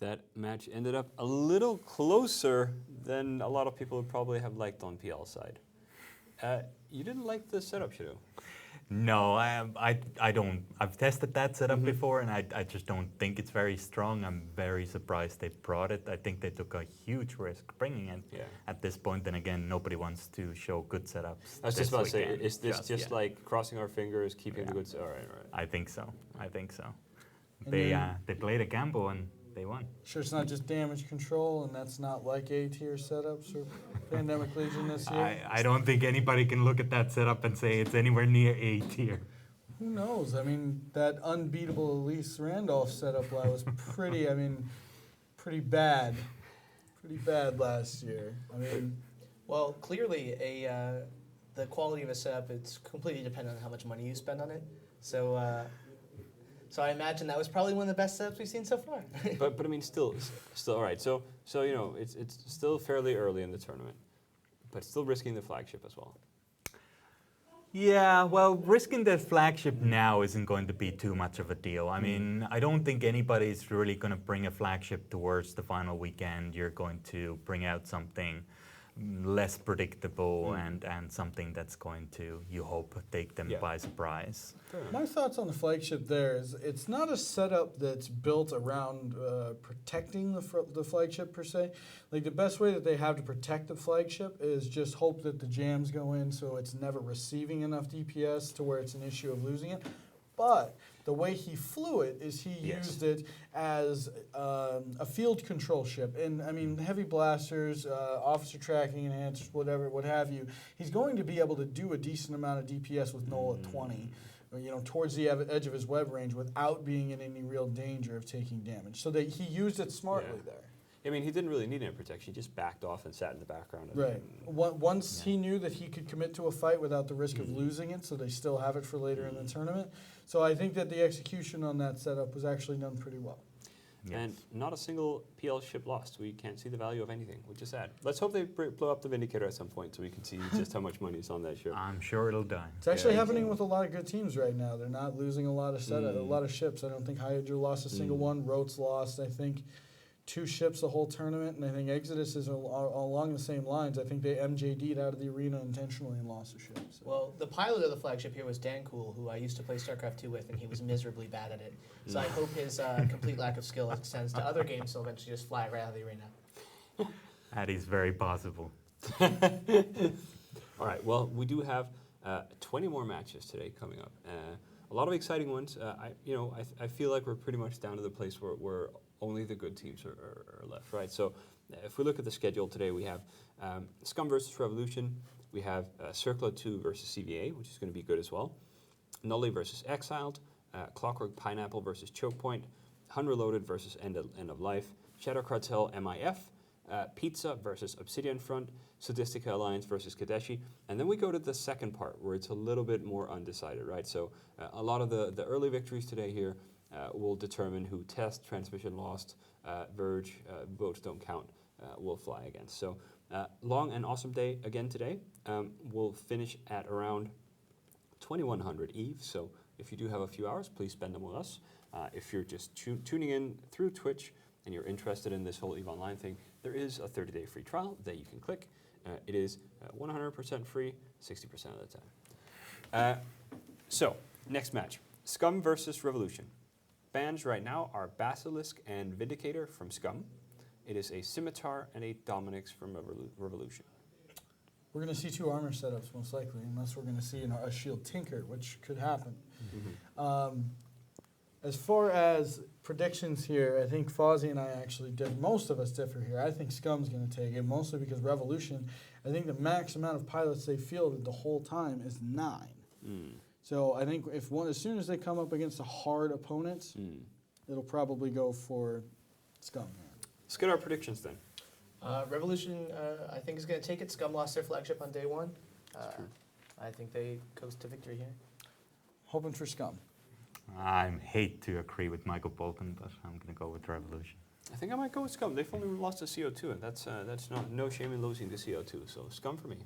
that match ended up a little closer than a lot of people would probably have liked on PL side. You didn't like the setup, Shadow? No, I don't. I've tested that setup before, and I just don't think it's very strong. I'm very surprised they brought it. I think they took a huge risk bringing it at this point. And again, nobody wants to show good setups. I was just about to say, is this just like crossing our fingers, keeping the good? All right, all right. I think so. I think so. They played a gamble and they won. Sure, it's not just damage control, and that's not like A-tier setups or Pandemic Legion this year? I don't think anybody can look at that setup and say it's anywhere near A-tier. Who knows? I mean, that unbeatable Elise Randolph setup was pretty, pretty bad. Pretty bad last year. I mean, well, clearly the quality of a setup, it's completely dependent on how much money you spend on it. So I imagine that was probably one of the best setups we've seen so far. but I mean, still, all right. So you know, it's still fairly early in the tournament, but still risking the flagship as well. Yeah, well, risking the flagship now isn't going to be too much of a deal. I mean, I don't think anybody's really going to bring a flagship towards the final weekend. You're going to bring out something less predictable and something that's going to, you hope, take them by surprise. My thoughts on the flagship there is it's not a setup that's built around protecting the flagship per se. Like the best way that they have to protect the flagship is just hope that the jams go in so it's never receiving enough DPS to where it's an issue of losing it. But the way he flew it is he used it as a field control ship. And I mean, heavy blasters, officer tracking enhancers, whatever, what have you. He's going to be able to do a decent amount of DPS with Null at 20, you know, towards the edge of his web range without being in any real danger of taking damage. So that he used it smartly there. I mean, he didn't really need any protection. He just backed off and sat in the background. Right. Once he knew that he could commit to a fight without the risk of losing it, so they still have it for later in the tournament. So I think that the execution on that setup was actually done pretty well. Yes. And not a single PL ship lost. We can't see the value of anything, which is sad. Let's hope they blow up the Vindicator at some point so we can see just how much money is on that ship. I'm sure it'll die. It's actually happening with a lot of good teams right now. They're not losing a lot of a lot of ships. I don't think Hydra lost a single one. Rotes lost, I think, 2 ships the whole tournament, and I think Exodus is along the same lines. I think they MJD'd out of the arena intentionally and lost a ship. So. Well, the pilot of the flagship here was Dan Cool, who I used to play StarCraft 2 with, and he was miserably bad at it. So I hope his complete lack of skill extends to other games, so he'll eventually just fly right out of the arena. That is very possible. All right, well, we do have 20 more matches today coming up. A lot of exciting ones. I feel like we're pretty much down to the place where only the good teams are left, right? So if we look at the schedule today, we have Scum versus Revolution. We have Circlo 2 versus CVA, which is going to be good as well. Nully versus Exiled. Clockwork Pineapple versus Choke Point. Hun Reloaded versus End of Life. Shadow Cartel MIF. Pizza versus Obsidian Front. Sadistica Alliance versus Kadeshi. And then we go to the second part, where it's a little bit more undecided, right? So a lot of the early victories today here will determine who Test, Transmission Lost, Verge, Votes Don't Count will fly against. So long and awesome day again today. We'll finish at around 2100 EVE. So if you do have a few hours, please spend them with us. If you're just tuning in through Twitch and you're interested in this whole EVE Online thing, there is a 30-day free trial that you can click. It is 100% free, 60% of the time. So, next match. Scum versus Revolution. Bans right now are Basilisk and Vindicator from Scum. It is a Scimitar and a Dominix from Revolution. We're going to see 2 armor setups, most likely, unless we're going to see a Shield Tinker, which could happen. As far as predictions here, I think Fozzie and I actually did. Most of us differ here. I think Scum's going to take it, mostly because Revolution, I think the max amount of pilots they fielded the whole time is 9. So I think as soon as they come up against a hard opponent, it'll probably go for Scum. Let's get our predictions then. Revolution, I think, is going to take it. Scum lost their flagship on day 1. I think they coast to victory here. Hoping for Scum. I hate to agree with Michael Bolton, but I'm going to go with Revolution. I think I might go with Scum. They've only lost to CO2, and that's no shame in losing to CO2. So Scum for me.